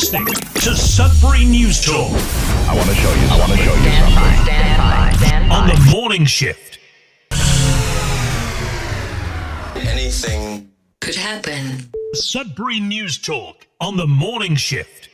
listening to Sudbury News Talk. I want to show you something. Stand by. On the morning shift. Anything could happen. Sudbury News Talk on the morning shift.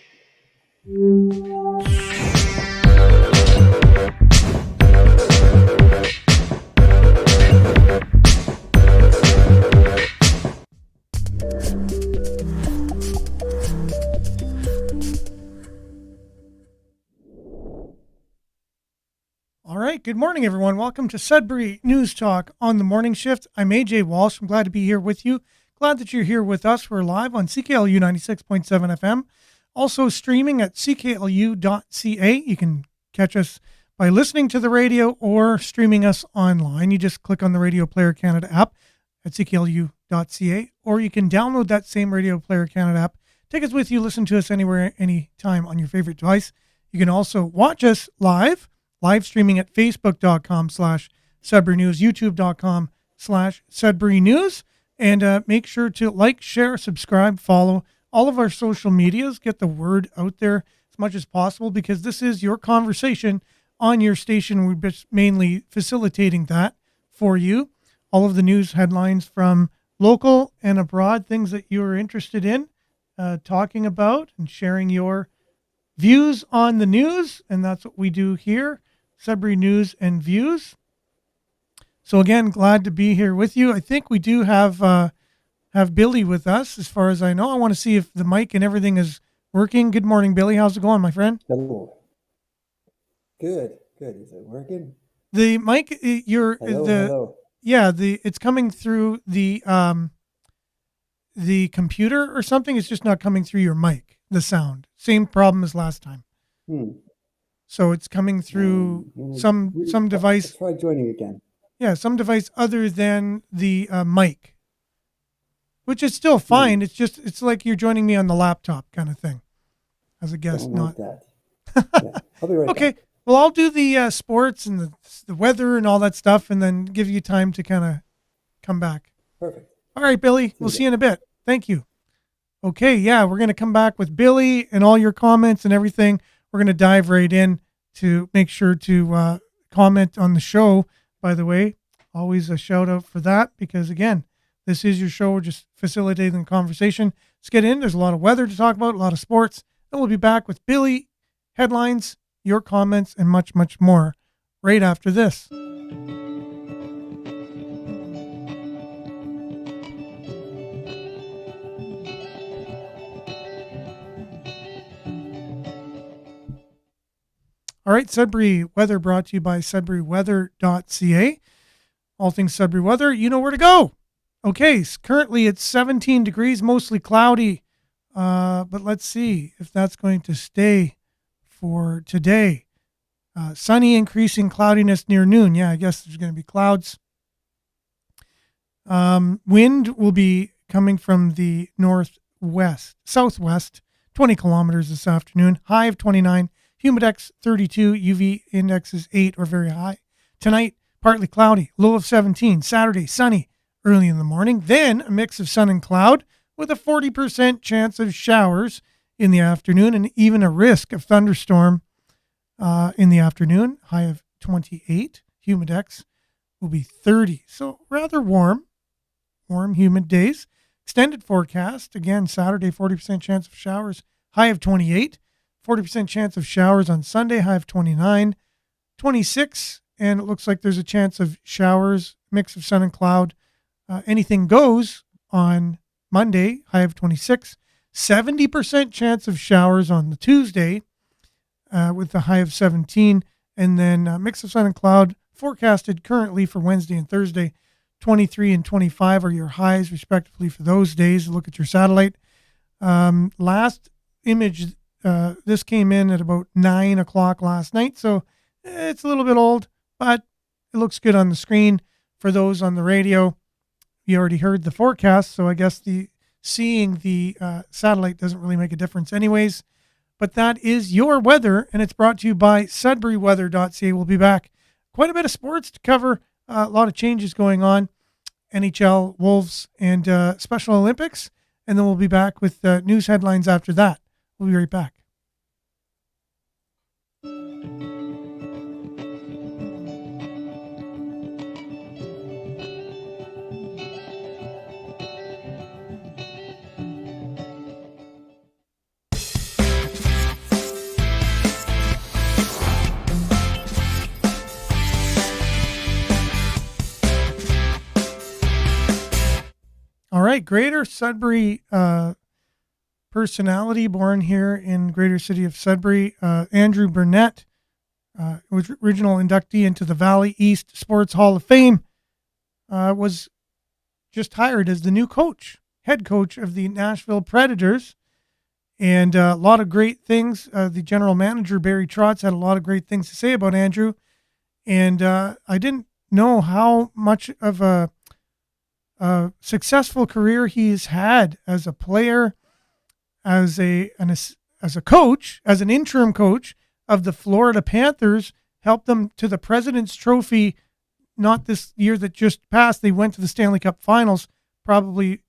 All right, good morning, everyone. Welcome to Sudbury News Talk on the morning shift. I'm AJ Walsh. I'm glad to be here with you. Glad that you're here with us. We're live on CKLU 96.7 FM. Also streaming at cklu.ca. You can catch us by listening to the radio or streaming us online. You just click on the Radio Player Canada app at cklu.ca, or you can download that same Radio Player Canada app. Take us with you. Listen to us anywhere, anytime on your favorite device. You can also watch us live streaming at facebook.com/Sudbury News, youtube.com/Sudbury News. And make sure to like, share, subscribe, follow all of our social medias. Get the word out there as much as possible, because this is your conversation on your station. We're just mainly facilitating that for you. All of the news headlines from local and abroad, things that you are interested in talking about and sharing your views on the news. And that's what we do here, Sudbury News and Views. So again, glad to be here with you. I think we do have Billy with us, as far as I know. I want to see if the mic and everything is working. Good morning, Billy. How's it going, my friend? Hello. Good. Is it working? The mic, Hello. Yeah, it's coming through the computer or something. It's just not coming through your mic, the sound. Same problem as last time. So it's coming through some device. Let's try joining again. Yeah, some device other than the mic, which is still fine. It's like you're joining me on the laptop kind of thing as a guest. Not that. Yeah, I'll be right okay. back. Well, I'll do the sports and the weather and all that stuff, and then give you time to kind of come back. Perfect. All right, Billy. We'll see you in a bit. Thank you. Okay, yeah, we're going to come back with Billy and all your comments and everything. We're going to dive right in to make sure to comment on the show. By the way, always a shout out for that, because again, this is your show. We're just facilitating the conversation. Let's get in. There's a lot of weather to talk about, a lot of sports. Then we'll be back with Billy, headlines, your comments, and much, much more right after this. All right, Sudbury weather brought to you by sudburyweather.ca. All things Sudbury weather, you know where to go. Okay, so currently it's 17 degrees, mostly cloudy. But let's see if that's going to stay for today. Sunny, increasing cloudiness near noon. Yeah, I guess there's going to be clouds. Wind will be coming from the southwest, 20 kilometers this afternoon. High of 29. Humidex 32, UV index is 8 or very high. Tonight, partly cloudy, low of 17. Saturday, sunny early in the morning. Then a mix of sun and cloud with a 40% chance of showers in the afternoon, and even a risk of thunderstorm in the afternoon. High of 28. Humidex will be 30. So rather warm, humid days. Extended forecast. Again, Saturday, 40% chance of showers. High of 28. 40% chance of showers on Sunday, high of 29, 26, and it looks like there's a chance of showers, mix of sun and cloud. Anything goes on Monday, high of 26, 70% chance of showers on the Tuesday with the high of 17, and then mix of sun and cloud forecasted currently for Wednesday and Thursday. 23 and 25 are your highs respectively for those days. Look at your satellite. Last image, this came in at about 9 o'clock last night, so it's a little bit old, but it looks good on the screen. For those on the radio, you already heard the forecast, so I guess seeing the satellite doesn't really make a difference anyways. But that is your weather, and it's brought to you by sudburyweather.ca. We'll be back. Quite a bit of sports to cover, a lot of changes going on. NHL, Wolves, and Special Olympics. And then we'll be back with news headlines after that. We'll be right back. All right, Greater Sudbury personality born here in Greater City of Sudbury. Andrew Burnett was original inductee into the Valley East Sports Hall of Fame. Was just hired as the new head coach of the Nashville Predators. And a lot of great things. The general manager, Barry Trotz, had a lot of great things to say about Andrew. And I didn't know how much of a successful career he's had as a player, as a coach, as an interim coach of the Florida Panthers, helped them to the President's Trophy. Not this year that just passed. They went to the Stanley Cup Finals, probably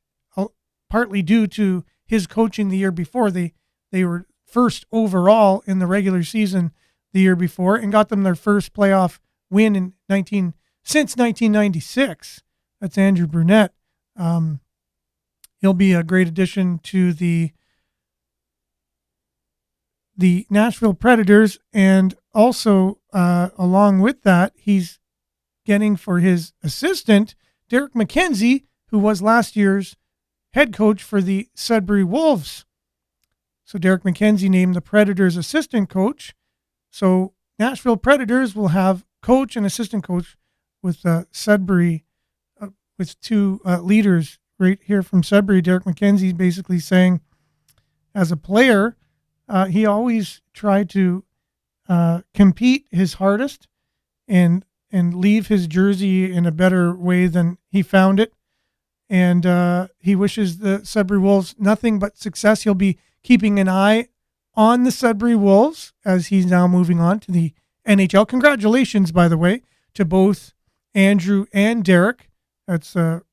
partly due to his coaching the year before. They were first overall in the regular season the year before and got them their first playoff win since 1996. That's Andrew Burnett. He'll be a great addition to the Nashville Predators, and also along with that, he's getting for his assistant Derek McKenzie, who was last year's head coach for the Sudbury Wolves. So Derek McKenzie named the Predators assistant coach. So Nashville Predators will have coach and assistant coach with Sudbury, with two leaders right here from Sudbury. Derek McKenzie basically saying, as a player, he always tried to compete his hardest and leave his jersey in a better way than he found it. And he wishes the Sudbury Wolves nothing but success. He'll be keeping an eye on the Sudbury Wolves as he's now moving on to the NHL. Congratulations, by the way, to both Andrew and Derek. That's you're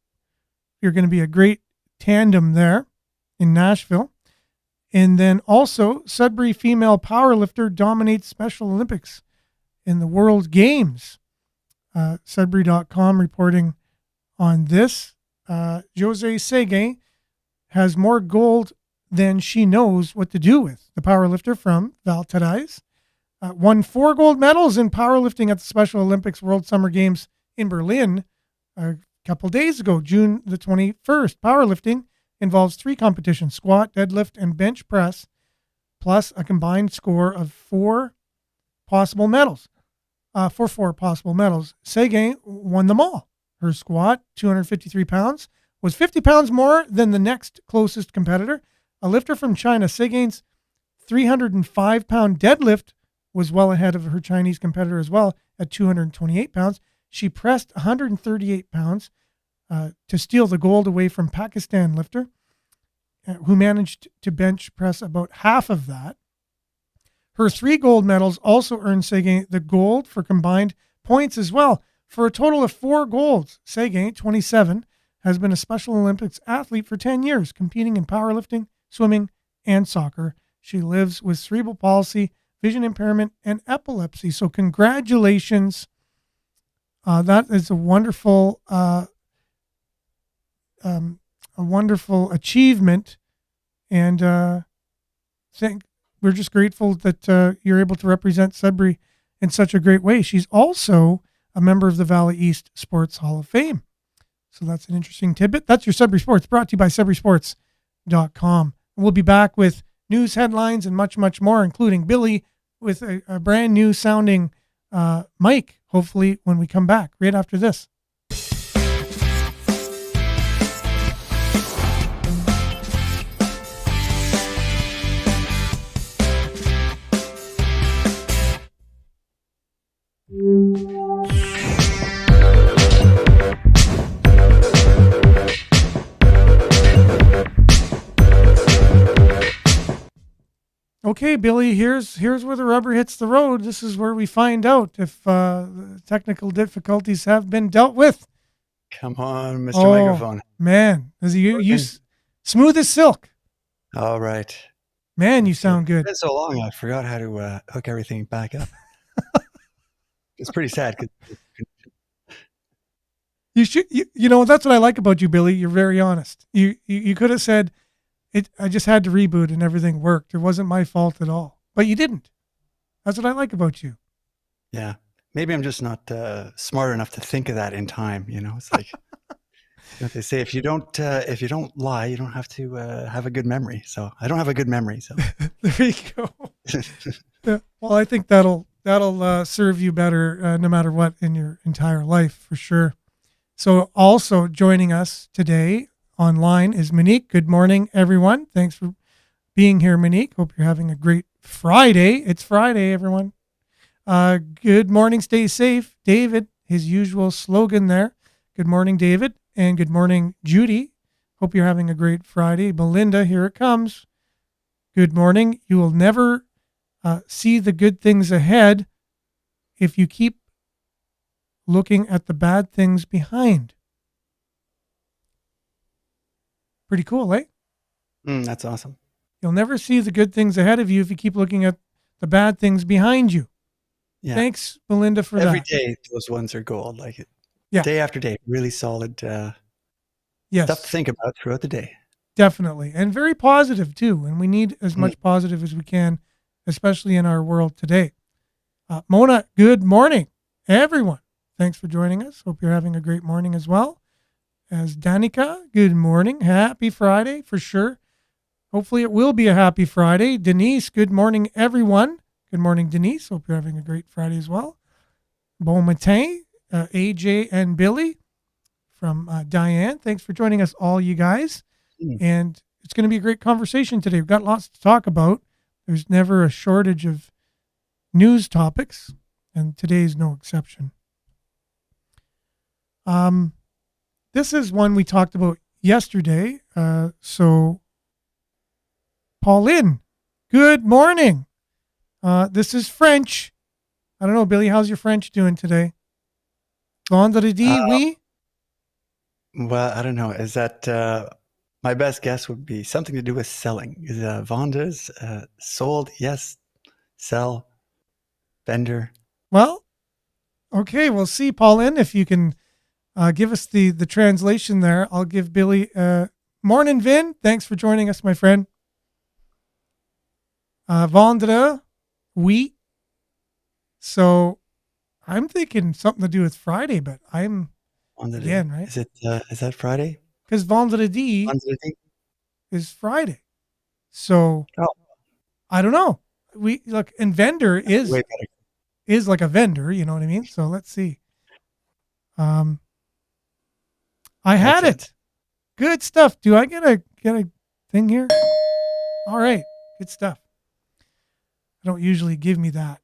going to be a great tandem there in Nashville. And then also, Sudbury female powerlifter dominates Special Olympics in the World Games. Sudbury.com reporting on this. Jose Seguin has more gold than she knows what to do with. The powerlifter from Valparaiso won 4 gold medals in powerlifting at the Special Olympics World Summer Games in Berlin a couple days ago, June the 21st. Powerlifting involves 3 competitions: squat, deadlift, and bench press, plus a combined score of 4 possible medals. For 4 possible medals, Seguin won them all. Her squat, 253 pounds, was 50 pounds more than the next closest competitor. A lifter from China, Seguin's 305-pound deadlift was well ahead of her Chinese competitor as well at 228 pounds. She pressed 138 pounds to steal the gold away from Pakistan lifter, who managed to bench press about half of that. Her 3 gold medals also earned Seguin the gold for combined points as well, for a total of 4 golds. Seguin, 27, has been a Special Olympics athlete for 10 years, competing in powerlifting, swimming, and soccer. She lives with cerebral palsy, vision impairment, and epilepsy. So congratulations. That is a wonderful achievement. And we're just grateful that you're able to represent Sudbury in such a great way. She's also a member of the Valley East Sports Hall of Fame. So that's an interesting tidbit. That's your Sudbury Sports, brought to you by SudburySports.com. We'll be back with news headlines and much, much more, including Billy with a brand new sounding mic, hopefully, when we come back right after this. Okay, Billy, here's where the rubber hits the road. This is where we find out if technical difficulties have been dealt with. Come on, Mr. Microphone. Man, you smooth as silk. All right. Man, you sound good. It's been so long, I forgot how to hook everything back up. It's pretty sad. You should, you know, that's what I like about you, Billy. You're very honest. You could have said, I just had to reboot and everything worked. It wasn't my fault at all. But you didn't. That's what I like about you. Yeah. Maybe I'm just not smart enough to think of that in time. You know, it's like what they say: if you don't lie, you don't have to have a good memory. So I don't have a good memory. So There you go. Yeah. Well, I think that'll serve you better no matter what in your entire life for sure. So also joining us today online is Monique. Good morning, everyone. Thanks for being here, Monique. Hope you're having a great Friday. It's Friday, everyone. Good morning. Stay safe. David, his usual slogan there. Good morning, David. And good morning, Judy. Hope you're having a great Friday. Belinda, here it comes. Good morning. You will never see the good things ahead if you keep looking at the bad things behind. Pretty cool, eh? that's awesome. You'll never see the good things ahead of you if you keep looking at the bad things behind you. Yeah. Thanks, Belinda, for Every that. day, those ones are gold. Like it. Yeah. Day after day, really solid Yes, stuff to think about throughout the day. definitely. And very positive, too. And we need as much positive as we can, especially in our world today. Mona, good morning, everyone. Thanks for joining us. Hope you're having a great morning as well. As Danica, good morning. Happy Friday for sure. Hopefully it will be a happy Friday. Denise, good morning, everyone. Good morning, Denise. Hope you're having a great Friday as well. Bon matin, AJ and Billy from Diane. Thanks for joining us all, you guys. And it's going to be a great conversation today. We've got lots to talk about. There's never a shortage of news topics, and today's no exception. This is one we talked about yesterday. So, Pauline, good morning. This is French. I don't know, Billy, how's your French doing today? Vendredi, oui? Well, I don't know. Is that my best guess would be something to do with selling? Is vendors sold? Yes. Sell. Vendor. Well, okay, we'll see, Pauline, if you can give us the translation there. I'll give Billy morning, Vin. Thanks for joining us, my friend. Vendre, oui. So I'm thinking something to do with Friday, but I'm Vendredi. again, right? Is that Friday? Because vendredi is Friday. So I don't know. We look, and vendor is like a vendor, you know what I mean? So let's see. I had it. Good stuff. Do I get a thing here? All right. Good stuff. I don't usually give me that.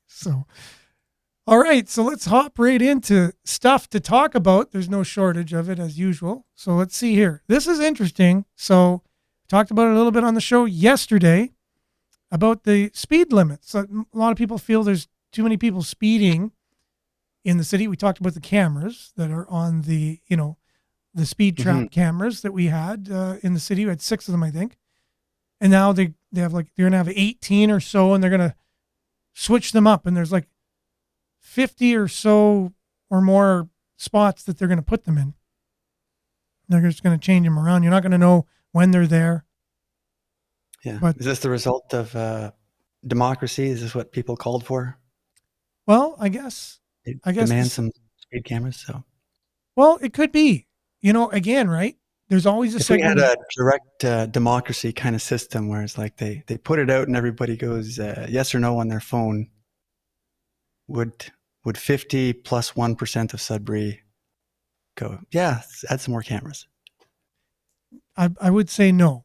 So, all right. So let's hop right into stuff to talk about. There's no shortage of it as usual. So let's see here. This is interesting. So talked about it a little bit on the show yesterday about the speed limits. So a lot of people feel there's too many people speeding in the city. We talked about the cameras that are on the, the speed trap cameras that we had in the city. We had 6 of them, I think. And now they have they're going to have 18 or so, and they're going to switch them up. And there's 50 or so or more spots that they're going to put them in. They're just going to change them around. You're not going to know when they're there. Yeah. But is this the result of democracy? Is this what people called for? Well, I guess demand some speed cameras. So, well, it could be. Again, right? There's always a segment. We had a direct democracy kind of system where it's like they put it out and everybody goes yes or no on their phone. Would 50 plus 1% of Sudbury go? Yeah, add some more cameras. I would say no.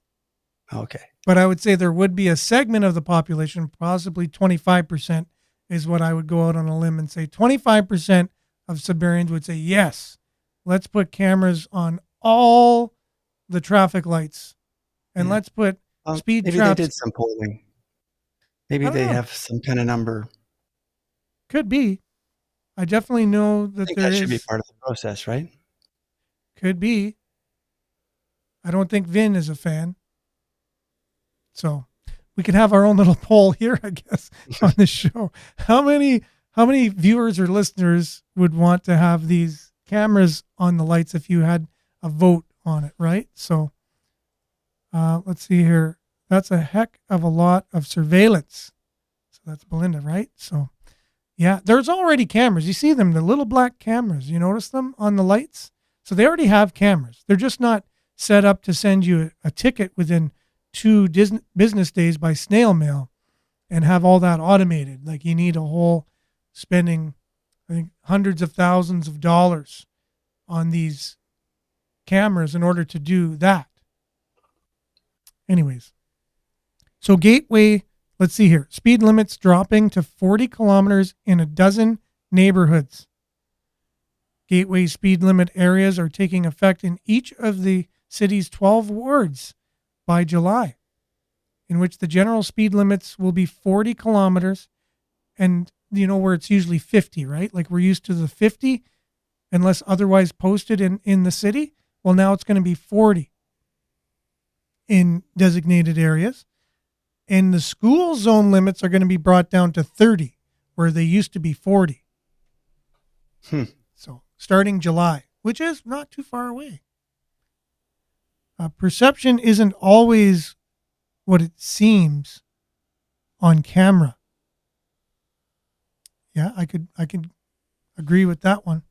Okay. But I would say there would be a segment of the population, possibly 25% is what I would go out on a limb and say 25% of Sudburyans would say, yes, let's put cameras on all the traffic lights and let's put speed maybe traps. Maybe they did some polling. Maybe they have some kind of number. Could be. I definitely know that I think that should be part of the process, right? Could be. I don't think Vin is a fan. So we could have our own little poll here, I guess, on the show. How many viewers or listeners would want to have these cameras on the lights if you had a vote on it, right? So let's see here. That's a heck of a lot of surveillance. So that's Belinda, right? So yeah, there's already cameras. You see them, the little black cameras. You notice them on the lights? So they already have cameras. They're just not set up to send you a ticket within 2 business days by snail mail and have all that automated. Like you need a whole spending, I think, hundreds of thousands of dollars on these cameras in order to do that. Anyways, so Gateway, let's see here. Speed limits dropping to 40 kilometers in a dozen neighborhoods. Gateway speed limit areas are taking effect in each of the city's 12 wards by July, in which the general speed limits will be 40 kilometers. And you know where it's usually 50, right? Like we're used to the 50 unless otherwise posted in the city. Well, now it's going to be 40 in designated areas. And the school zone limits are going to be brought down to 30, where they used to be 40. So starting July, which is not too far away. Perception isn't always what it seems on camera. Yeah, I could agree with that one.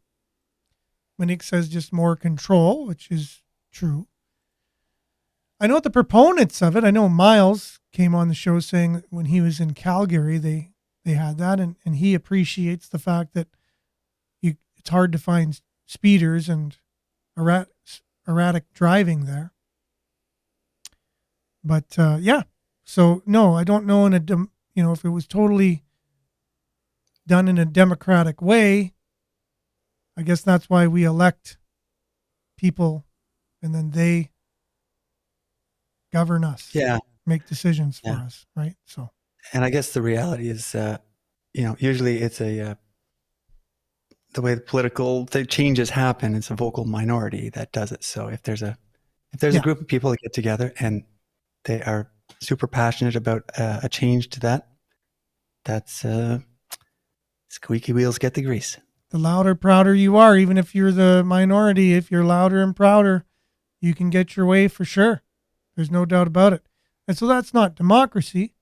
Monique says just more control, which is true. I know the proponents of it. I know Miles came on the show saying that when he was in Calgary, they had that, and he appreciates the fact that it's hard to find speeders and erratic driving there. But yeah, so no, I don't know if it was totally done in a democratic way. I guess that's why we elect people, and then they govern us. Yeah, make decisions for us, right? So, and I guess the reality is, usually it's the way the changes happen. It's a vocal minority that does it. So if there's a group of people that get together and they are super passionate about a change to that, that's squeaky wheels get the grease. The louder, prouder you are, even if you're the minority, if you're louder and prouder, you can get your way for sure. There's no doubt about it. And so that's not democracy.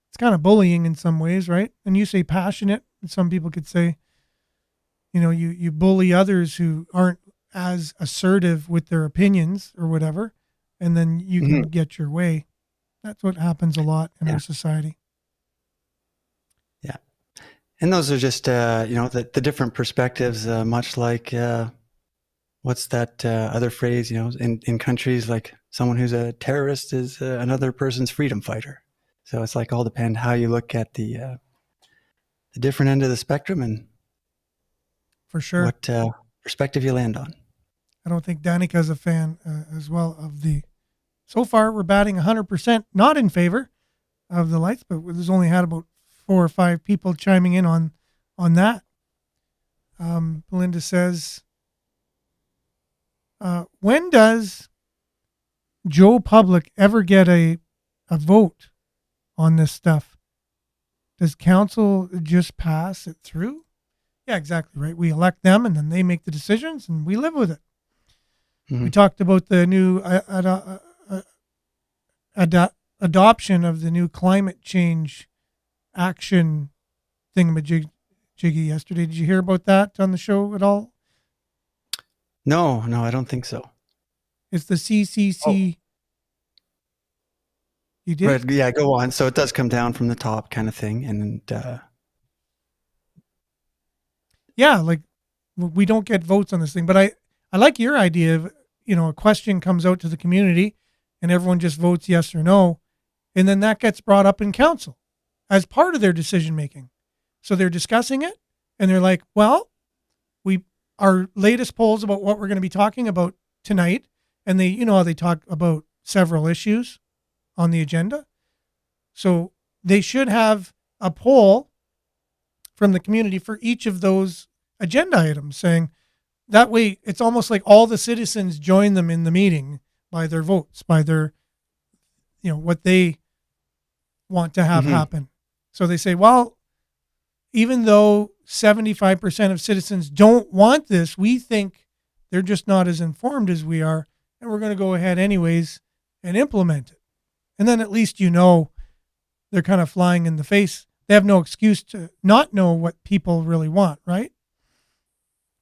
It's kind of bullying in some ways, right? And you say passionate, and some people could say, you bully others who aren't as assertive with their opinions or whatever, and then you can get your way. That's what happens a lot in our society. Yeah. And those are just, the different perspectives, much like, what's that other phrase, in countries like someone who's a terrorist is another person's freedom fighter. So it's like all depend how you look at the different end of the spectrum and for sure what perspective you land on. I don't think Danica's a fan as well of so far we're batting 100% not in favor of the lights, but there's only had about 4 or 5 people chiming in on that. Belinda says, when does Joe Public ever get a vote on this stuff? Does council just pass it through? Yeah, exactly right. We elect them and then they make the decisions and we live with it. We talked about the new adoption of the new climate change action thingamajiggy yesterday. Did you hear about that on the show at all? No, I don't think so. It's the CCC. You did? Right, yeah, go on. So it does come down from the top kind of thing. And yeah, like we don't get votes on this thing, but I like your idea of, a question comes out to the community and everyone just votes yes or no. And then that gets brought up in council as part of their decision making. So they're discussing it and they're like, well, our latest polls about what we're going to be talking about tonight. And they, how they talk about several issues on the agenda. So they should have a poll from the community for each of those agenda items, saying that way it's almost like all the citizens join them in the meeting by their votes, by their, what they want to have Mhm. happen. So they say, well, even though 75% of citizens don't want this, we think they're just not as informed as we are, and we're going to go ahead anyways and implement it. And then at least they're kind of flying in the face. They have no excuse to not know what people really want, right?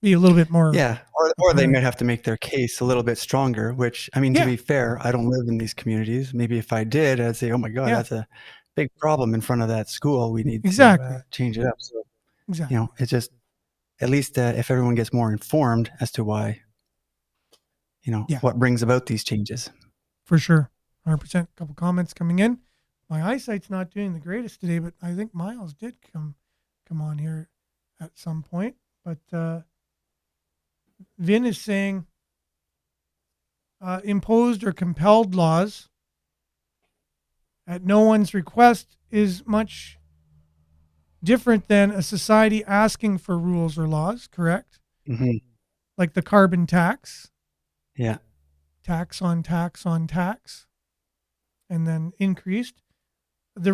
Be a little bit more. Yeah, or they might have to make their case a little bit stronger, which, I mean, to Yeah. be fair, I don't live in these communities. Maybe if I did, I'd say, "Oh my God, Yeah. that's a big problem in front of that school. We need Exactly. to change it up." So, Exactly. it's just at least if everyone gets more informed as to why, Yeah. what brings about these changes. For sure. 100%. A couple comments coming in. My eyesight's not doing the greatest today, but I think Miles did come on here at some point. But Vin is saying imposed or compelled laws at no one's request is much different than a society asking for rules or laws, correct? Hmm. Like the carbon tax, Yeah. tax on tax on tax, and then increased. The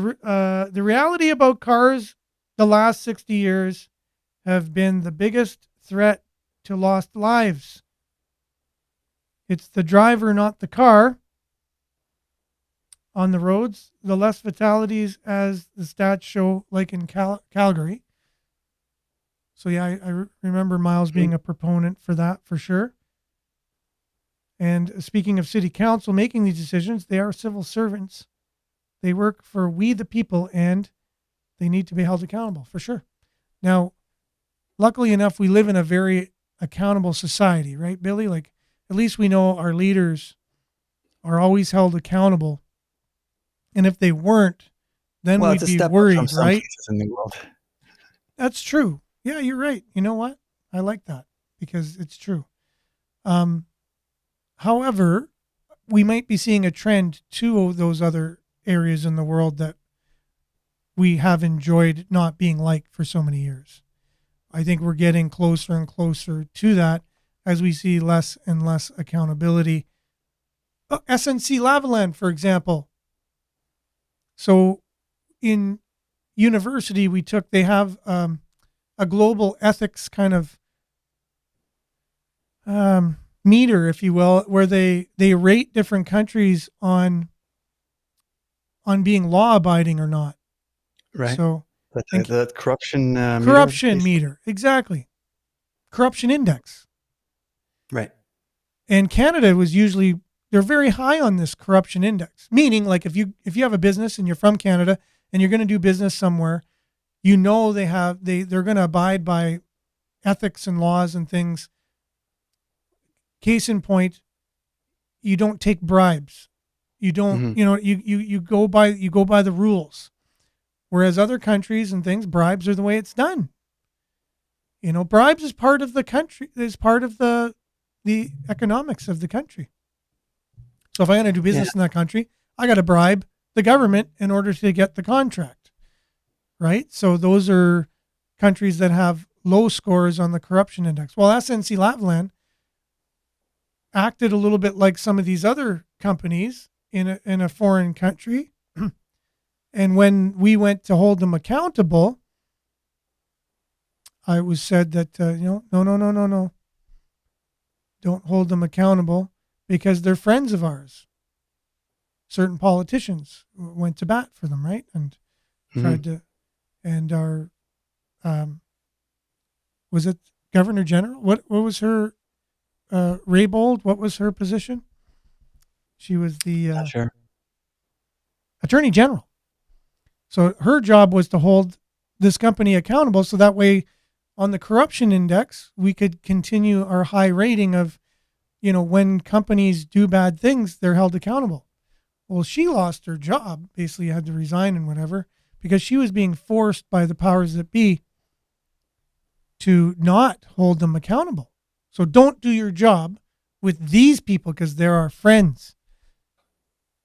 reality about cars the last 60 years have been the biggest threat to lost lives. It's the driver, not the car. On the roads, the less fatalities, as the stats show, like in Calgary. So yeah, I remember Miles being a proponent for that for sure. And speaking of city council making these decisions, they are civil servants. They work for we the people, and they need to be held accountable for sure. Now, luckily enough, we live in a very accountable society, right, Billy? Like, at least we know our leaders are always held accountable. And if they weren't, then Well, we'd it's a be step up worried, from some right? places in the world. That's true. Yeah, you're right. You know what? I like that because it's true. However, we might be seeing a trend to those other areas in the world that we have enjoyed not being liked for so many years. I think we're getting closer and closer to that as we see less and less accountability. SNC Lavalin, for example. So in university, they have a global ethics kind of meter, if you will, where they rate different countries on being law abiding or not. Right. So The corruption meter, exactly. Corruption index. Right. And Canada was usually, they're very high on this corruption index, meaning like if you have a business and you're from Canada and you're going to do business somewhere, they're going to abide by ethics and laws and things. Case in point, you don't take bribes. You don't, you go by the rules. Whereas other countries and things, bribes are the way it's done. Bribes is part of the country, is part of the economics of the country. So if I want to do business in that country, I got to bribe the government in order to get the contract, right? So those are countries that have low scores on the corruption index. Well, SNC Lavalin acted a little bit like some of these other companies in a foreign country. And when we went to hold them accountable, I was said that, no. Don't hold them accountable because they're friends of ours. Certain politicians went to bat for them, right? And tried to, and our, was it Governor General? What was her, Raybould? What was her position? She was the Attorney General. So her job was to hold this company accountable so that way on the corruption index, we could continue our high rating of, when companies do bad things, they're held accountable. Well, she lost her job, basically had to resign and whatever, because she was being forced by the powers that be to not hold them accountable. So don't do your job with these people because they're our friends.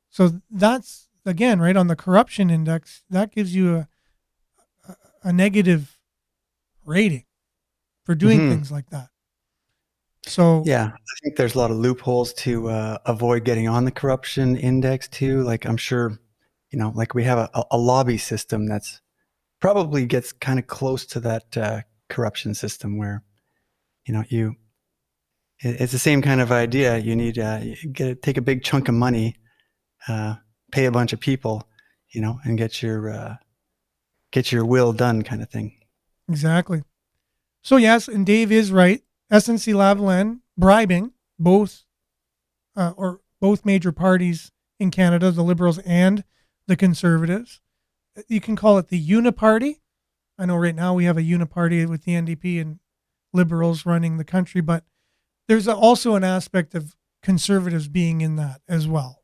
So that's, again, right on the corruption index, that gives you a negative rating for doing things like that. So yeah, I think there's a lot of loopholes to avoid getting on the corruption index too. Like I'm sure like we have a lobby system that's probably gets kind of close to that corruption system where, it's the same kind of idea. You need take a big chunk of money, pay a bunch of people, and get your will done, kind of thing. Exactly. So yes, and Dave is right. SNC-Lavalin bribing both major parties in Canada, the Liberals and the Conservatives. You can call it the Uniparty. I know right now we have a Uniparty with the NDP and Liberals running the country, but there's also an aspect of Conservatives being in that as well.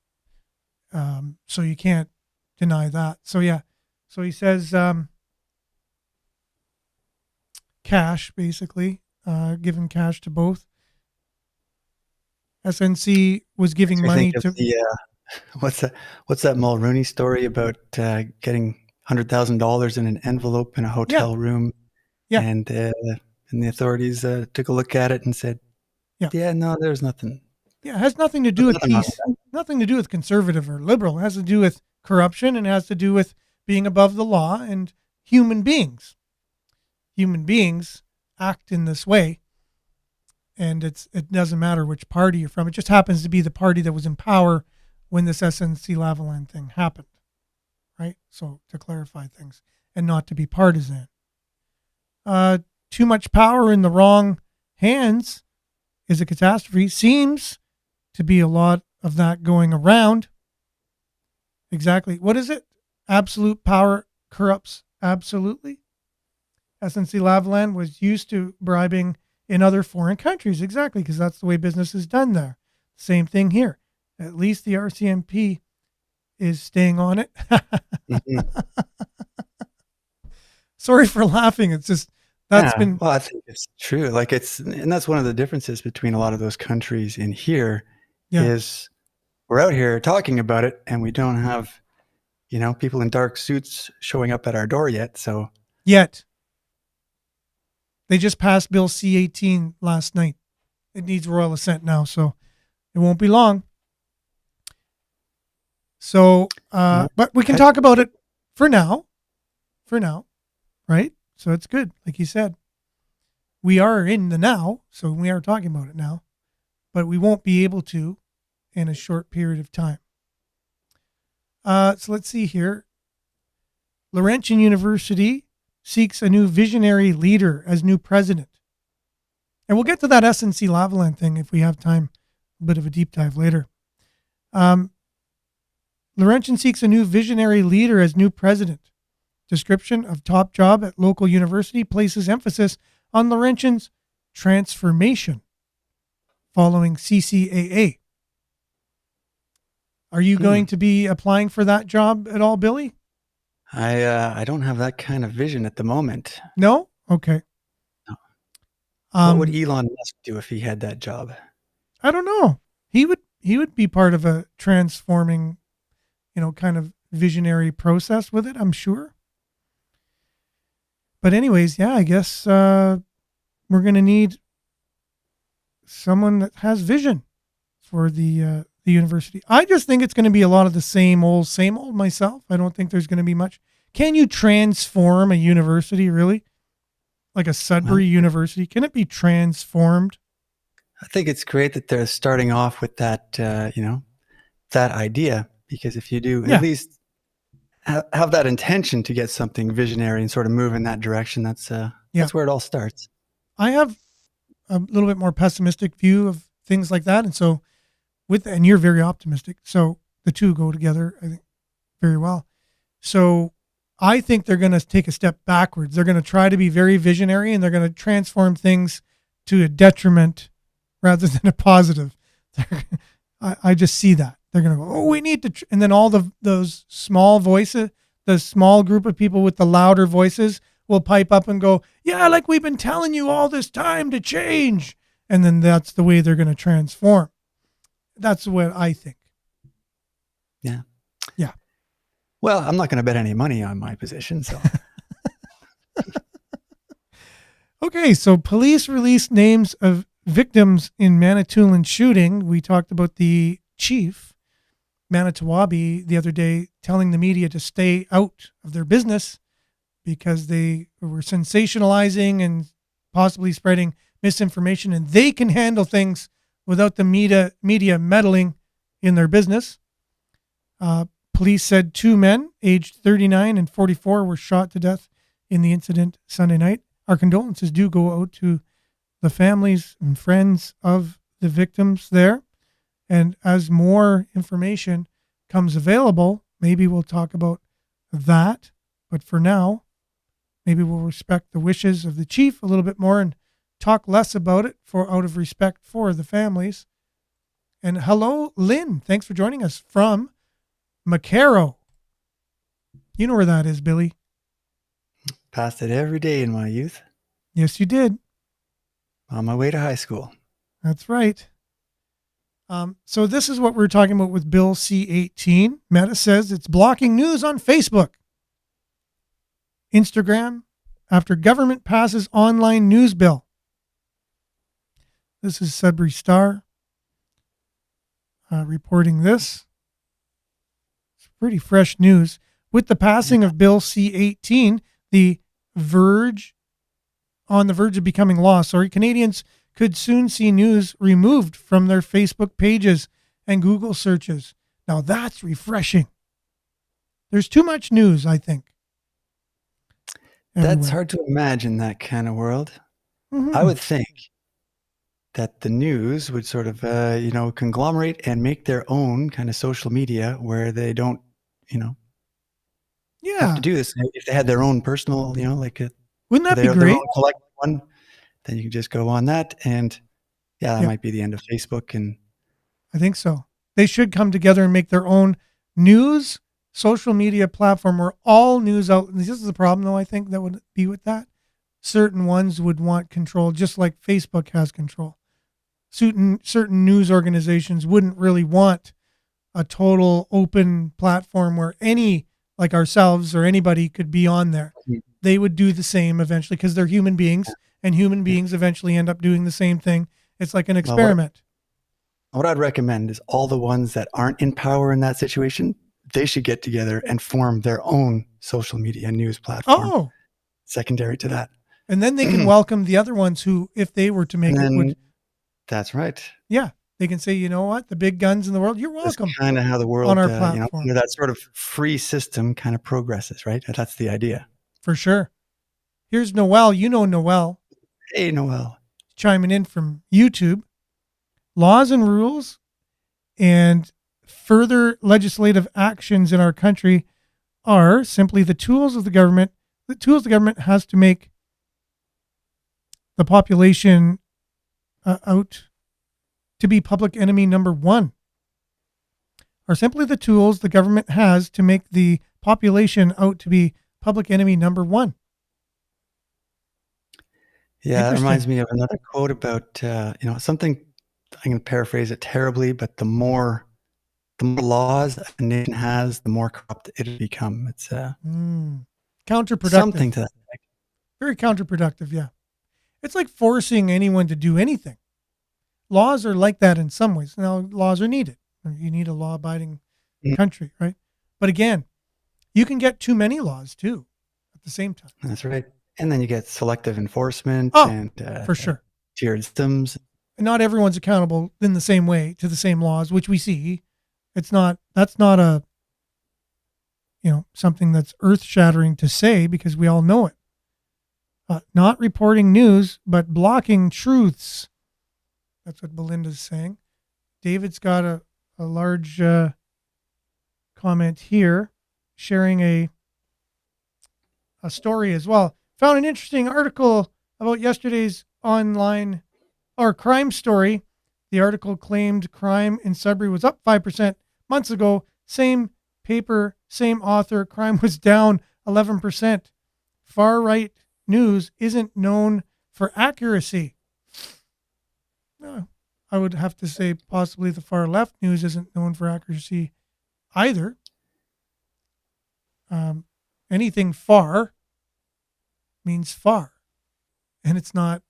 So you can't deny that. So yeah, so he says cash, basically, giving cash to both. SNC was giving money to what's that Mulrooney story about getting $100,000 in an envelope in a hotel room, and the authorities took a look at it and said, no, there's nothing. Yeah, it has nothing to do with peace, nothing to do with conservative or liberal. It has to do with corruption, and it has to do with being above the law and human beings. Human beings act in this way, and it doesn't matter which party you're from. It just happens to be the party that was in power when this SNC-Lavalin thing happened, right? So to clarify things and not to be partisan. Too much power in the wrong hands is a catastrophe. Seems to be a lot of that going around. Exactly. What is it? Absolute power corrupts absolutely. SNC-Lavalin was used to bribing in other foreign countries. Exactly, because that's the way business is done there. Same thing here. At least the RCMP is staying on it. Sorry for laughing. It's just, that's been... Well, I think it's true. Like and that's one of the differences between a lot of those countries in here is we're out here talking about it and we don't have, people in dark suits showing up at our door yet. So yet. They just passed Bill C-18 last night. It needs royal assent now, so it won't be long. So, but we can talk about it for now, right? So it's good. Like you said, we are in the now, so we are talking about it now, but we won't be able to in a short period of time. So let's see here. Laurentian University seeks a new visionary leader as new president. And we'll get to that SNC-Lavalin thing if we have time, a bit of a deep dive later. Laurentian seeks a new visionary leader as new president. Description of top job at local university places emphasis on Laurentian's transformation following CCAA. Are you going to be applying for that job at all, Billy? I don't have that kind of vision at the moment. No? Okay. No. What would Elon Musk do if he had that job? I don't know. He would be part of a transforming, kind of visionary process with it, I'm sure. But anyways, I guess we're going to need someone that has vision for the university. I just think it's going to be a lot of the same old myself. I don't think there's going to be much. Can you transform a university, really? Like a Sudbury University? Can it be transformed? I think it's great that they're starting off with that, that idea, because if you do at least have that intention to get something visionary and sort of move in that direction, that's where it all starts. I have a little bit more pessimistic view of things like that. And so and you're very optimistic. So the two go together, I think, very well. So I think they're going to take a step backwards. They're going to try to be very visionary, and they're going to transform things to a detriment rather than a positive. I just see that. They're going to go, we need to, and then all those small voices, the small group of people with the louder voices will pipe up and go, like we've been telling you all this time to change. And then that's the way they're going to transform. That's what I think. Yeah. Yeah. Well, I'm not going to bet any money on my position, so. Okay, so police released names of victims in Manitoulin shooting. We talked about the chief. Manitowoc the other day telling the media to stay out of their business because they were sensationalizing and possibly spreading misinformation, and they can handle things without the media meddling in their business. Police said 2 men, aged 39 and 44, were shot to death in the incident Sunday night. Our condolences do go out to the families and friends of the victims there. And as more information comes available, maybe we'll talk about that. But for now, maybe we'll respect the wishes of the chief a little bit more and talk less about it out of respect for the families. And hello, Lynn. Thanks for joining us from McCarrow. You know where that is, Billy. Passed it every day in my youth. Yes, you did. On my way to high school. That's right. So this is what we're talking about with Bill C-18. Meta says it's blocking news on Facebook, Instagram, after government passes online news bill. This is Sudbury Star reporting this. It's pretty fresh news. With the passing of Bill C-18, on the verge of becoming law, Canadians could soon see news removed from their Facebook pages and Google searches. Now that's refreshing. There's too much news, I think. That's hard to imagine, that kind of world. Mm-hmm. I would think that the news would sort of, conglomerate and make their own kind of social media where they don't, have to do this. If they had their own personal, wouldn't that be great? Their own collective one, then you can just go on that. And that might be the end of Facebook. And I think so. They should come together and make their own news social media platform where all news out. This is the problem, though, I think that would be with that. Certain ones would want control, just like Facebook has control. Certain news organizations wouldn't really want a total open platform where any, like ourselves or anybody, could be on there. They would do the same eventually because they're human beings, and human beings eventually end up doing the same thing. It's like an experiment. What I'd recommend is all the ones that aren't in power in that situation, they should get together and form their own social media news platform. Secondary to that. And then they can welcome the other ones who, if they were to make it. That's right. Yeah. They can say, you know what, the big guns in the world, you're welcome. That's kind of how the world, on our platform. That sort of free system kind of progresses, right? That's the idea. For sure. Here's Noel. You know Noel. Hey, Noel. Chiming in from YouTube. Laws and rules and further legislative actions in our country are simply the tools the government has to make the population out to be public enemy number one. Are simply the tools the government has to make the population out to be public enemy number one. Yeah, that reminds me of another quote about, something, I'm going to paraphrase it terribly, but the more laws a nation has, the more corrupt it'll become. It's counterproductive. Something to that effect. Very counterproductive, yeah. It's like forcing anyone to do anything. Laws are like that in some ways. Now, laws are needed. You need a law-abiding country, right? But again, you can get too many laws, too, at the same time. That's right. And then you get selective enforcement and for sure. tiered systems. And not everyone's accountable in the same way to the same laws, which we see. That's not a, something that's earth-shattering to say because we all know it. Not reporting news, but blocking truths. That's what Belinda's saying. David's got a large comment here, sharing a story as well. Found an interesting article about yesterday's online crime story. The article claimed crime in Sudbury was up 5% months ago. Same paper, same author. Crime was down 11%. Far-right news isn't known for accuracy. I would have to say possibly the far-left news isn't known for accuracy either. Anything far means far, and it's not.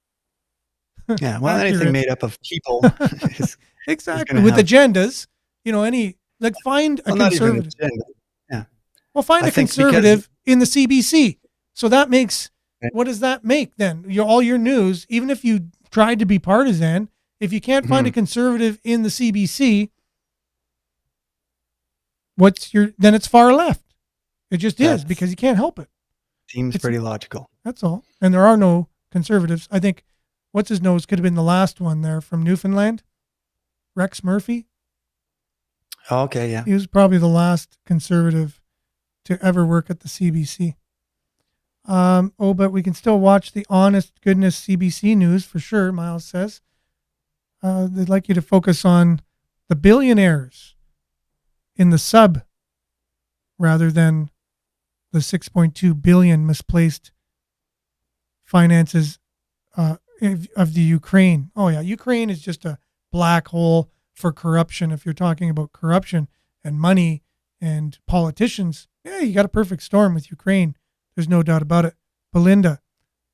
Yeah, well, anything made up of people. Exactly. With agendas, any Like find a Well, not even conservative. agenda. Yeah. Well, find I a think because- conservative in the CBC. So that makes, Right. what does that make then? All your news, even if you tried to be partisan, if you can't find a conservative in the CBC, then it's far left. It just is because you can't help it. Seems pretty logical. That's all. And there are no conservatives. I think, what's his nose could have been the last one there from Newfoundland. Rex Murphy. Oh, okay, yeah. He was probably the last conservative to ever work at the CBC. But we can still watch the honest goodness CBC news for sure, Miles says. They'd like you to focus on the billionaires in the sub rather than the 6.2 billion misplaced finances of the Ukraine. Oh yeah, Ukraine is just a black hole for corruption. If you're talking about corruption and money and politicians, yeah, you got a perfect storm with Ukraine. There's no doubt about it. Belinda,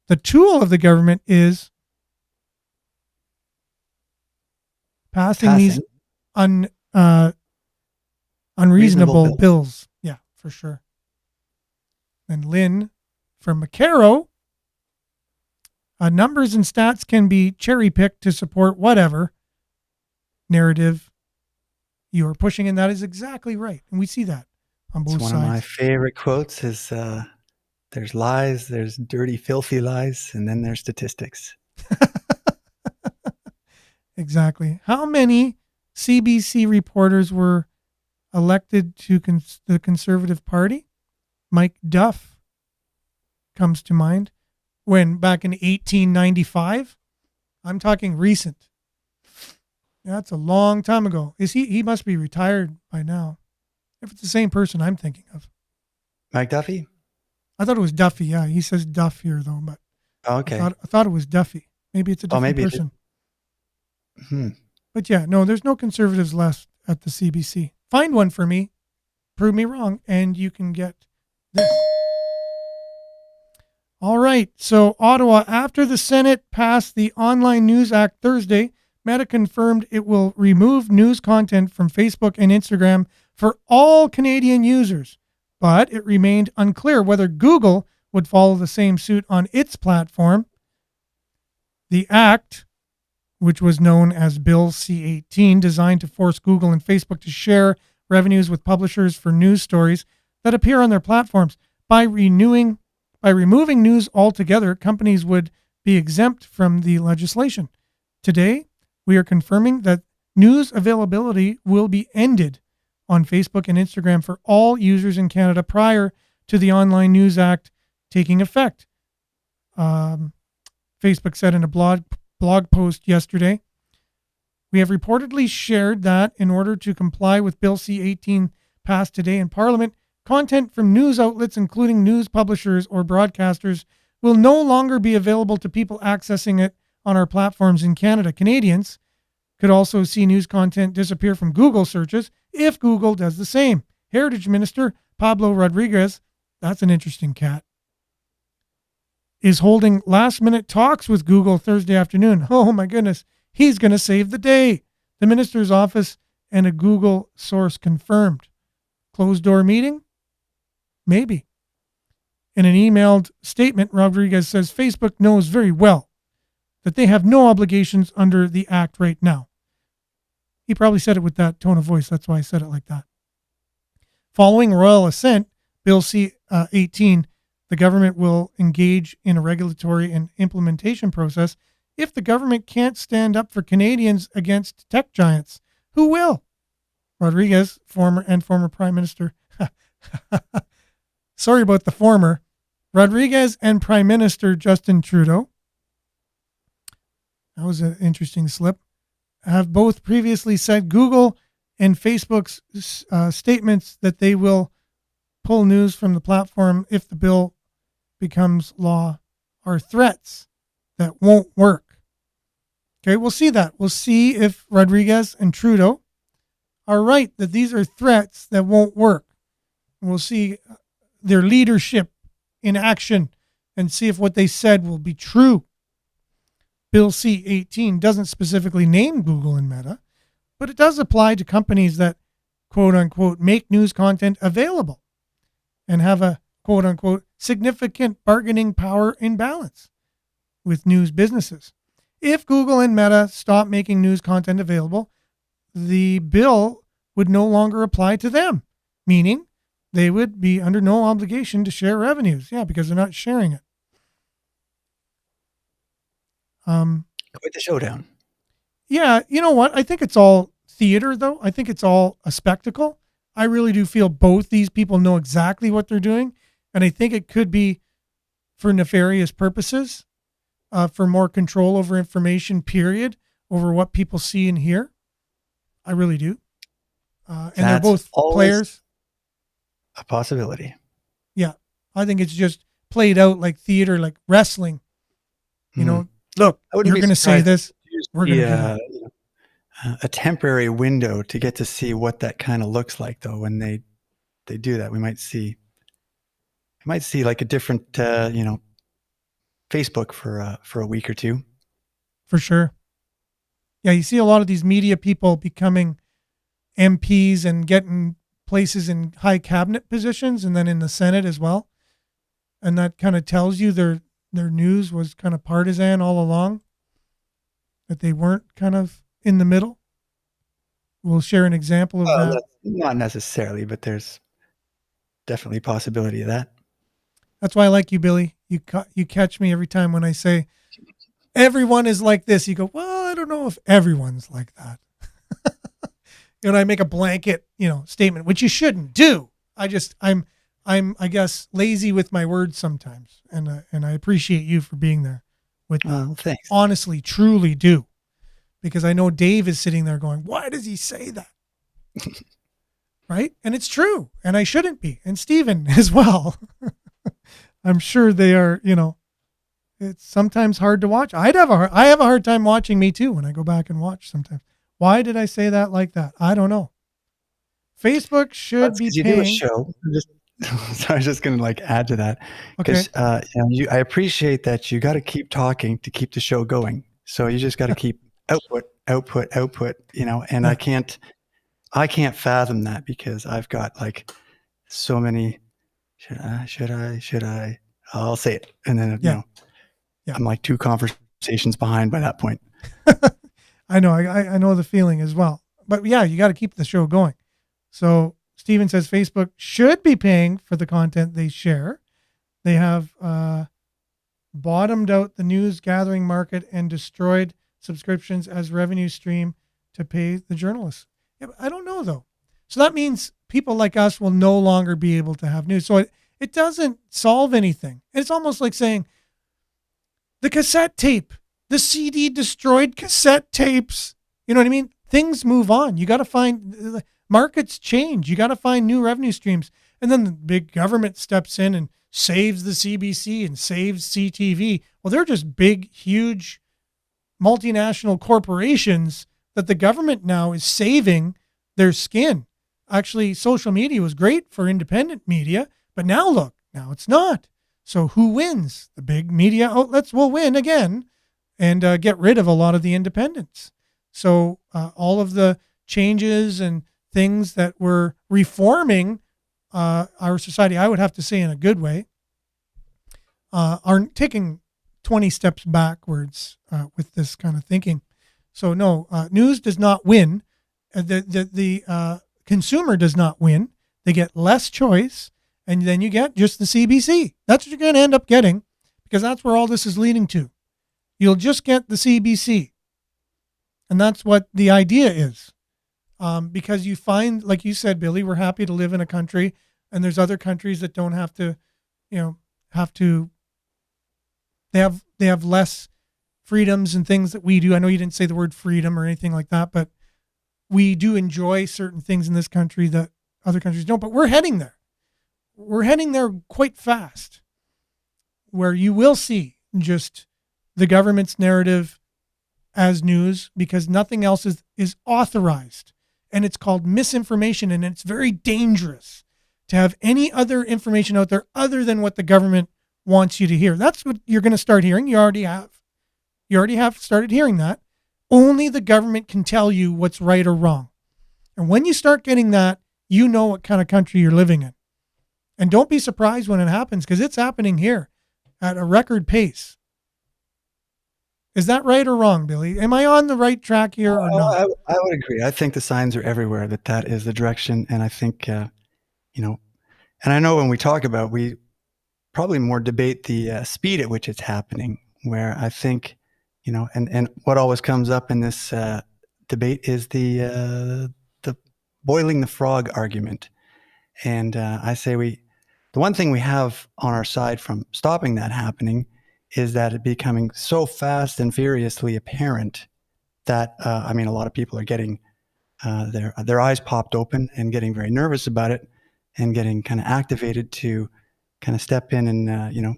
the tool of the government is passing these unreasonable bills. Yeah, for sure. And Lynn from McCarrow, numbers and stats can be cherry-picked to support whatever narrative you are pushing, and that is exactly right. And we see that on both sides. One of my favorite quotes is, there's lies, there's dirty, filthy lies, and then there's statistics. Exactly. How many CBC reporters were elected to the Conservative Party? Mike Duff comes to mind. When back in 1895, I'm talking recent. That's a long time ago. He must be retired by now. If it's the same person I'm thinking of. Mike Duffy? I thought it was Duffy. Yeah, he says Duff here though, but okay. I thought it was Duffy. Maybe it's a different person. But yeah, no, there's no conservatives left at the CBC. Find one for me, prove me wrong, and you can get this. All right, so Ottawa, after the Senate passed the Online News Act Thursday, Meta confirmed it will remove news content from Facebook and Instagram for all Canadian users, but it remained unclear whether Google would follow the same suit on its platform. The act, which was known as Bill C-18, designed to force Google and Facebook to share revenues with publishers for news stories that appear on their platforms. By removing news altogether, companies would be exempt from the legislation. Today, we are confirming that news availability will be ended on Facebook and Instagram for all users in Canada prior to the Online News Act taking effect. Facebook said in a blog post yesterday, we have reportedly shared that in order to comply with Bill C-18 passed today in Parliament, content from news outlets, including news publishers or broadcasters, will no longer be available to people accessing it on our platforms in Canada. Canadians could also see news content disappear from Google searches if Google does the same. Heritage Minister Pablo Rodriguez, that's an interesting cat, is holding last-minute talks with Google Thursday afternoon. Oh my goodness, he's going to save the day. The minister's office and a Google source confirmed. Closed-door meeting? Maybe. In an emailed statement, Rodriguez says Facebook knows very well that they have no obligations under the act right now. He probably said it with that tone of voice. That's why I said it like that. Following royal assent, Bill C-18, the government will engage in a regulatory and implementation process. If the government can't stand up for Canadians against tech giants, who will? Rodriguez, former Prime Minister. Sorry about the former. Rodriguez and Prime Minister Justin Trudeau, that was an interesting slip, have both previously said Google and Facebook's statements that they will pull news from the platform if the bill becomes law are threats that won't work. Okay, we'll see that. We'll see if Rodriguez and Trudeau are right that these are threats that won't work. We'll see their leadership in action and see if what they said will be true. Bill C-18 doesn't specifically name Google and Meta, but it does apply to companies that, quote unquote, make news content available and have a quote unquote significant bargaining power imbalance with news businesses. If Google and Meta stop making news content available, the bill would no longer apply to them, meaning they would be under no obligation to share revenues. Yeah, because they're not sharing it. Quite the showdown. Yeah, you know what? I think it's all theater, though. I think it's all a spectacle. I really do feel both these people know exactly what they're doing, and I think it could be for nefarious purposes, for more control over information, period, over what people see and hear. I really do. And they're both players. A possibility. Yeah, I think it's just played out like theater, like wrestling. You know, look, you're going to say this. We're going to do that. A temporary window to get to see what that kind of looks like, though. When they do that, we might see like a different, Facebook for a week or two. For sure. Yeah, you see a lot of these media people becoming MPs and getting places in high cabinet positions, and then in the Senate as well. And that kind of tells you their news was kind of partisan all along, that they weren't kind of in the middle. We'll share an example of that. Not necessarily, but there's definitely a possibility of that. That's why I like you, Billy. You catch me every time when I say everyone is like this. You go, well, I don't know if everyone's like that. I make a blanket, statement, which you shouldn't do. I'm, I guess, lazy with my words sometimes, and I appreciate you for being there with me. Thanks. Honestly, truly do, because I know Dave is sitting there going, "Why does he say that?" Right? And it's true, and I shouldn't be, and Stephen as well. I'm sure they are. It's sometimes hard to watch. I have a hard time watching me too when I go back and watch sometimes. Why did I say that like that? I don't know. Facebook should be paying. You do a show. So I was just going to add to that, because I appreciate that you got to keep talking to keep the show going. So you just got to keep output, and I can't fathom that, because I've got so many. Should I? I'll say it, and then I'm like 2 conversations behind by that point. I know. I know the feeling as well. But yeah, you got to keep the show going. So Steven says Facebook should be paying for the content they share. They have bottomed out the news gathering market and destroyed subscriptions as revenue stream to pay the journalists. Yeah, I don't know, though. So that means people like us will no longer be able to have news. So it doesn't solve anything. It's almost like saying the cassette tape, the CD destroyed cassette tapes. You know what I mean? Things move on. You got to find, markets change. You got to find new revenue streams. And then the big government steps in and saves the CBC and saves CTV. Well, they're just big, huge multinational corporations that the government now is saving their skin. Actually, social media was great for independent media, but now look, now it's not. So who wins? The big media outlets will win again and get rid of a lot of the independents. So all of the changes and things that were reforming our society, I would have to say in a good way, are taking 20 steps backwards with this kind of thinking. So no, news does not win. The consumer does not win. They get less choice, and then you get just the CBC. That's what you're going to end up getting, because that's where all this is leading to. You'll just get the CBC. And that's what the idea is. Because you find, like you said, Billy, we're happy to live in a country, and there's other countries that don't have to, they have less freedoms and things that we do. I know you didn't say the word freedom or anything like that, but we do enjoy certain things in this country that other countries don't, but we're heading there. We're heading there quite fast, where you will see just the government's narrative as news, because nothing else is authorized, and it's called misinformation, and it's very dangerous to have any other information out there other than what the government wants you to hear. That's what you're going to start hearing. You already have started hearing that. Only the government can tell you what's right or wrong. And when you start getting that, you know what kind of country you're living in. And don't be surprised when it happens, because it's happening here at a record pace. Is that right or wrong, Billy? Am I on the right track here or not? I would agree. I think the signs are everywhere that is the direction. And I think, and I know when we talk about, we probably more debate the speed at which it's happening, where I think, and what always comes up in this debate is the boiling the frog argument. And I say the one thing we have on our side from stopping that happening is that it becoming so fast and furiously apparent that, a lot of people are getting their eyes popped open and getting very nervous about it and getting kind of activated to kind of step in and,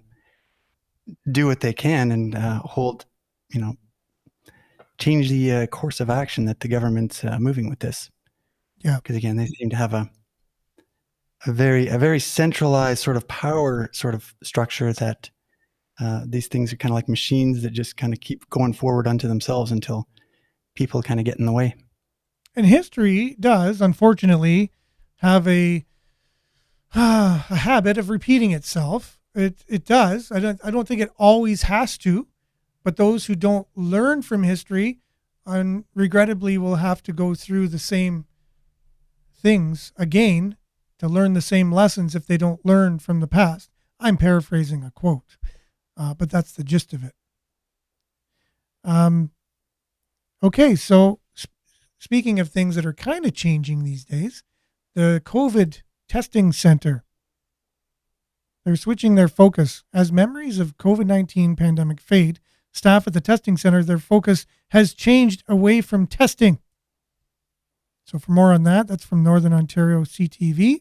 do what they can and change the course of action that the government's moving with this. Yeah. Because again, they seem to have a very centralized sort of power sort of structure that these things are kind of like machines that just kind of keep going forward unto themselves until people kind of get in the way. And history does, unfortunately, have a habit of repeating itself. It does. I don't think it always has to, but those who don't learn from history, regrettably, will have to go through the same things again to learn the same lessons if they don't learn from the past. I'm paraphrasing a quote, but that's the gist of it. Okay, so speaking of things that are kind of changing these days, the COVID testing center, they're switching their focus. As memories of COVID-19 pandemic fade, staff at the testing center, their focus has changed away from testing. So for more on that, that's from Northern Ontario CTV.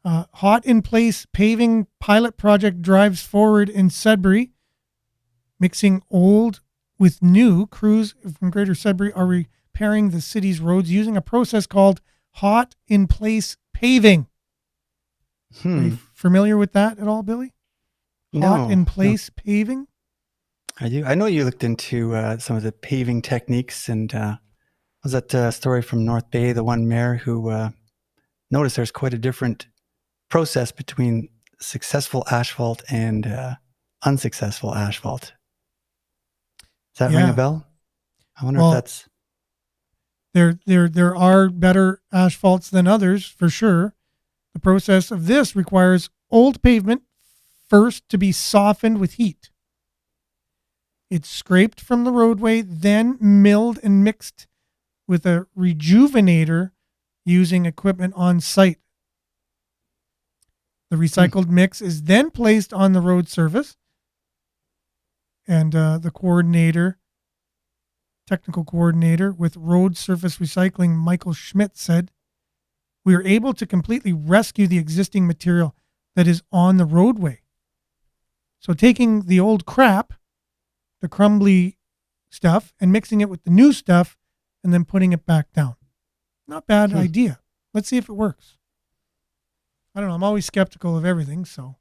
Hot in place paving pilot project drives forward in Sudbury, mixing old with new. Crews from Greater Sudbury are repairing the city's roads using a process called hot in place paving. Are you familiar with that at all, Billy? Hot in place paving? I do. I know you looked into some of the paving techniques, and was that story from North Bay, the one mayor who noticed there's quite a different process between successful asphalt and unsuccessful asphalt. Does that ring a bell? I wonder if that's... There are better asphalts than others, for sure. The process of this requires old pavement first to be softened with heat. It's scraped from the roadway, then milled and mixed with a rejuvenator using equipment on site. The recycled mix is then placed on the road surface, and the technical coordinator with Road Surface Recycling, Michael Schmidt, said, "We are able to completely rescue the existing material that is on the roadway." So taking the old crap, the crumbly stuff, and mixing it with the new stuff, and then putting it back down. Not bad idea. Let's see if it works. I don't know. I'm always skeptical of everything, so,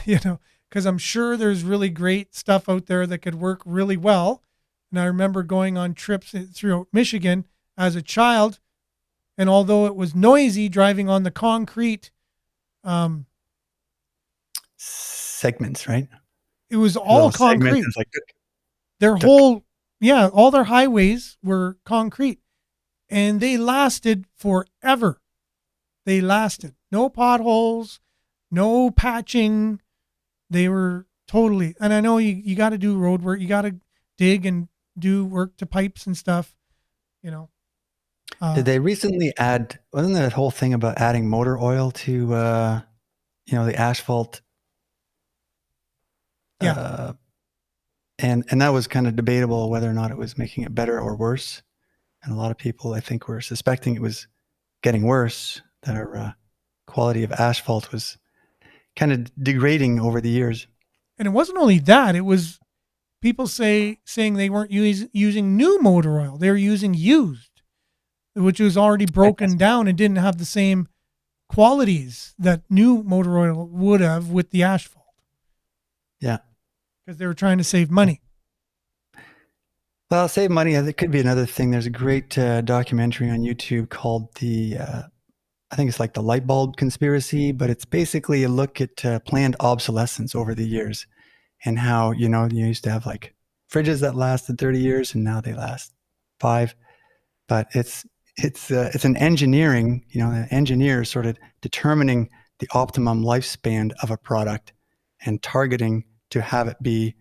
because I'm sure there's really great stuff out there that could work really well. And I remember going on trips through Michigan as a child, and although it was noisy driving on the concrete segments, right? It was all concrete. Like, all their highways were concrete, and they lasted forever. They lasted. No potholes, no patching. They were totally, and I know you got to do road work. You got to dig and do work to pipes and stuff, Did they recently wasn't there that whole thing about adding motor oil to, the asphalt? Yeah. And that was kind of debatable whether or not it was making it better or worse. And a lot of people, I think, were suspecting it was getting worse, that our quality of asphalt was kind of degrading over the years. And it wasn't only that, it was people saying they weren't using new motor oil. They were using used, which was already broken down and didn't have the same qualities that new motor oil would have with the asphalt. Yeah. Because they were trying to save money. Well, save money. It could be another thing. There's a great documentary on YouTube called I think it's like the light bulb conspiracy, but it's basically a look at planned obsolescence over the years and how, you used to have like fridges that lasted 30 years and now they last 5. But it's an engineering, an engineer sort of determining the optimum lifespan of a product and targeting to have it be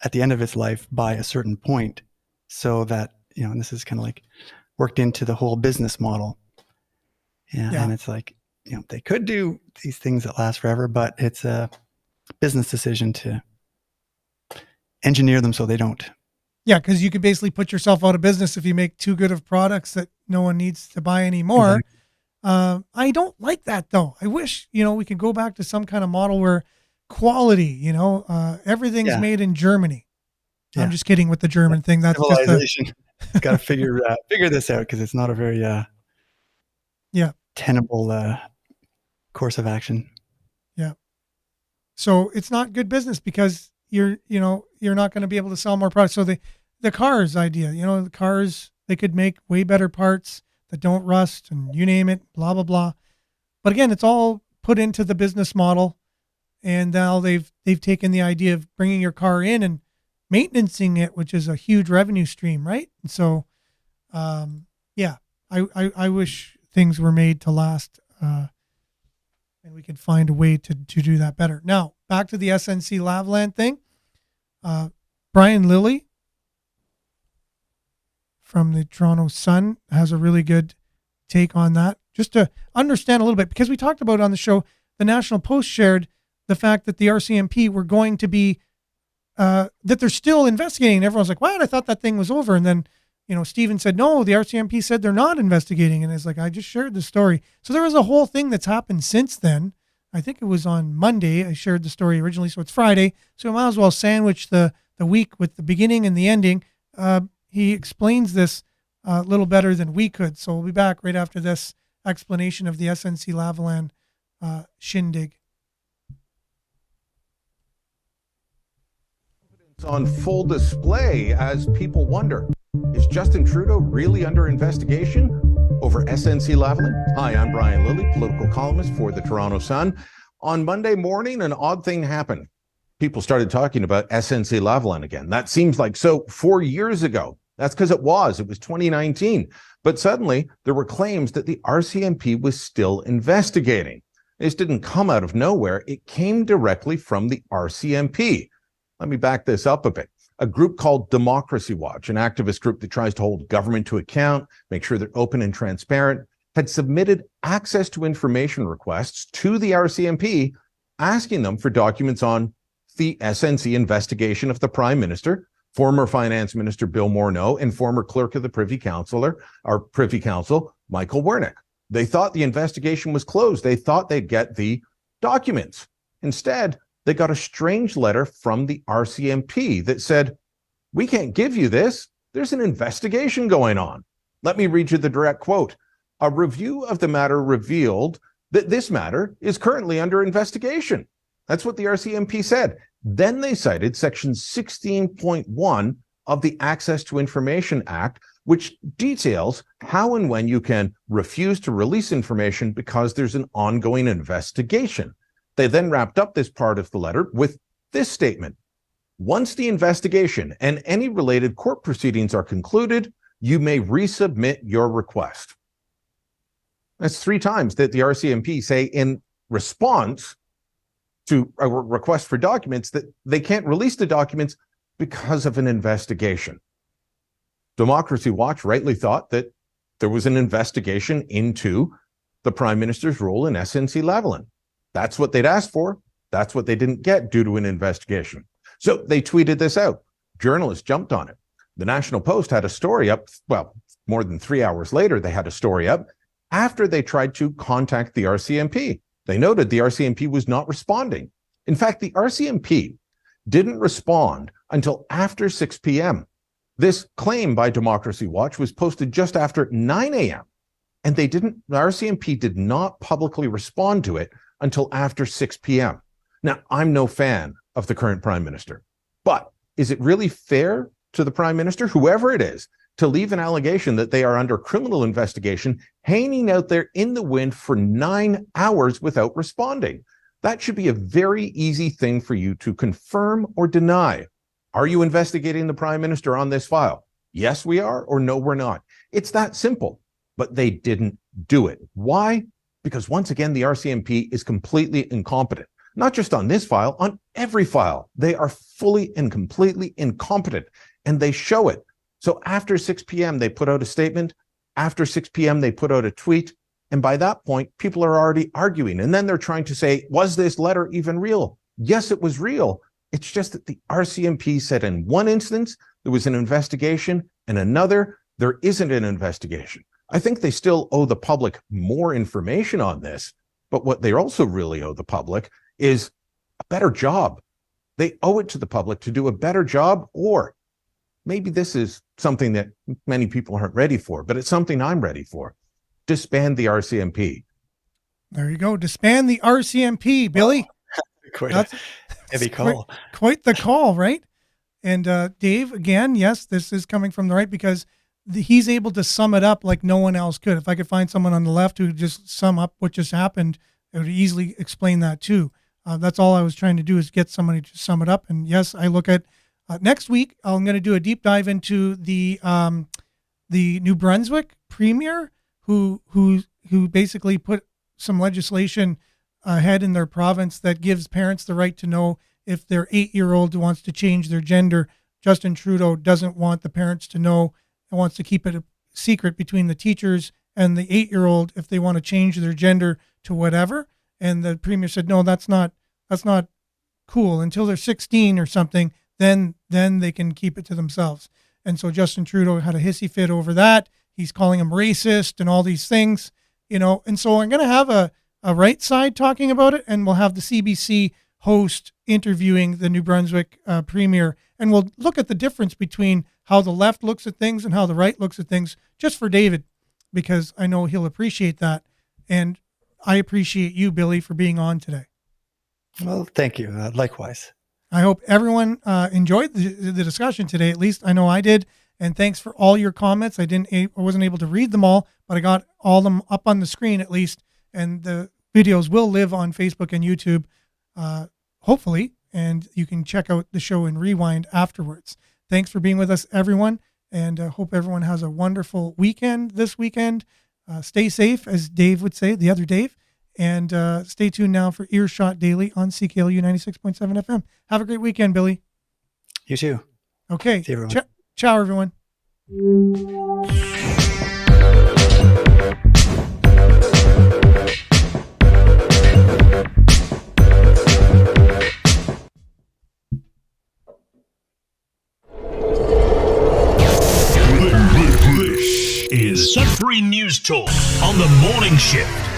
at the end of its life by a certain point, so that, and this is kind of like worked into the whole business model. And it's like, they could do these things that last forever, but it's a business decision to engineer them so they don't. Yeah, because you could basically put yourself out of business if you make too good of products that no one needs to buy anymore. Exactly. I don't like that, though. I wish, we could go back to some kind of model where quality, everything's made in Germany. Yeah. I'm just kidding with the German thing. That's civilization. Got to figure this out, because it's not a very tenable course of action. Yeah. So it's not good business because you're not going to be able to sell more products. So the cars idea, the cars, they could make way better parts that don't rust and you name it, blah, blah, blah. But again, it's all put into the business model. And now they've taken the idea of bringing your car in and maintaining it, which is a huge revenue stream, right? And so, I wish things were made to last, and we could find a way to do that better. Now, back to the SNC Lavalin thing. Brian Lilly from the Toronto Sun has a really good take on that. Just to understand a little bit, because we talked about on the show, the National Post shared the fact that the RCMP were going to be, that they're still investigating. And everyone's like, what? I thought that thing was over. And then, Stephen said, no, the RCMP said they're not investigating. And it's like, I just shared the story. So there was a whole thing that's happened since then. I think it was on Monday. I shared the story originally. So it's Friday. So I might as well sandwich the week with the beginning and the ending. He explains this a little better than we could. So we'll be back right after this explanation of the SNC Lavalin shindig. It's on full display as people wonder, is Justin Trudeau really under investigation over SNC Lavalin? Hi, I'm Brian Lilly, political columnist for the Toronto Sun. On Monday morning, an odd thing happened. People started talking about SNC Lavalin again. That seems like 4 years ago. That's because it was 2019. But suddenly there were claims that the RCMP was still investigating. This didn't come out of nowhere. It came directly from the RCMP. Let me back this up a bit. A group called Democracy Watch, an activist group that tries to hold government to account, make sure they're open and transparent, had submitted access to information requests to the RCMP, asking them for documents on the SNC investigation of the Prime Minister, former Finance Minister Bill Morneau, and former Clerk of the Privy Council, Michael Wernick. They thought the investigation was closed. They thought they'd get the documents. Instead, they got a strange letter from the RCMP that said, we can't give you this. There's an investigation going on. Let me read you the direct quote. A review of the matter revealed that this matter is currently under investigation. That's what the RCMP said. Then they cited Section 16.1 of the Access to Information Act, which details how and when you can refuse to release information because there's an ongoing investigation. They then wrapped up this part of the letter with this statement. Once the investigation and any related court proceedings are concluded, you may resubmit your request. That's 3 times that the RCMP say in response to a request for documents that they can't release the documents because of an investigation. Democracy Watch rightly thought that there was an investigation into the Prime Minister's role in SNC Lavalin. That's what they'd asked for. That's what they didn't get due to an investigation. So they tweeted this out. Journalists jumped on it. The National Post had a story up, more than 3 hours later, they had a story up after they tried to contact the RCMP. They noted the RCMP was not responding. In fact, the RCMP didn't respond until after 6 p.m. This claim by Democracy Watch was posted just after 9 a.m. And the RCMP did not publicly respond to it until after 6 p.m. Now, I'm no fan of the current Prime Minister, but is it really fair to the Prime Minister, whoever it is, to leave an allegation that they are under criminal investigation hanging out there in the wind for 9 hours without responding. That should be a very easy thing for you to confirm or deny. Are you investigating the Prime Minister on this file? Yes, we are, or no, we're not. It's that simple, but they didn't do it. Why? Because once again, the RCMP is completely incompetent. Not just on this file, on every file. They are fully and completely incompetent, and they show it. So after 6 p.m., they put out a statement. After 6 p.m., they put out a tweet. And by that point, people are already arguing. And then they're trying to say, was this letter even real? Yes, it was real. It's just that the RCMP said in one instance, there was an investigation, and another, there isn't an investigation. I think they still owe the public more information on this, but what they also really owe the public is a better job. They owe it to the public to do a better job, or maybe this is something that many people aren't ready for, but it's something I'm ready for. Disband the RCMP. There you go. Disband the RCMP, Billy. Quite a heavy call. Quite the call, right? And Dave, again, yes, this is coming from the right because he's able to sum it up like no one else could. If I could find someone on the left who just sum up what just happened, it would easily explain that too. That's all I was trying to do is get somebody to sum it up. And yes, I look at next week, I'm going to do a deep dive into the New Brunswick premier who basically put some legislation ahead in their province that gives parents the right to know if their 8-year-old wants to change their gender. Justin Trudeau doesn't want the parents to know and wants to keep it a secret between the teachers and the 8-year-old if they want to change their gender to whatever. And the premier said, no, that's not cool until they're 16 or something. Then they can keep it to themselves. And so Justin Trudeau had a hissy fit over that. He's calling him racist and all these things, and so I'm going to have a right side talking about it, and we'll have the CBC host interviewing the New Brunswick premier, and we'll look at the difference between how the left looks at things and how the right looks at things, just for David, because I know he'll appreciate that. And I appreciate you, Billy, for being on today. Well, thank you. Likewise. I hope everyone enjoyed the discussion today. At least I know I did. And thanks for all your comments. I wasn't able to read them all, but I got all of them up on the screen at least. And the videos will live on Facebook and YouTube, hopefully. And you can check out the show and rewind afterwards. Thanks for being with us, everyone. And hope everyone has a wonderful weekend this weekend. Stay safe, as Dave would say, the other Dave. And stay tuned now for Earshot Daily on CKLU 96.7 FM. Have a great weekend, Billy. You too. Okay. See you, everyone. Ciao, everyone. This is Sudbury News Talk on the morning shift.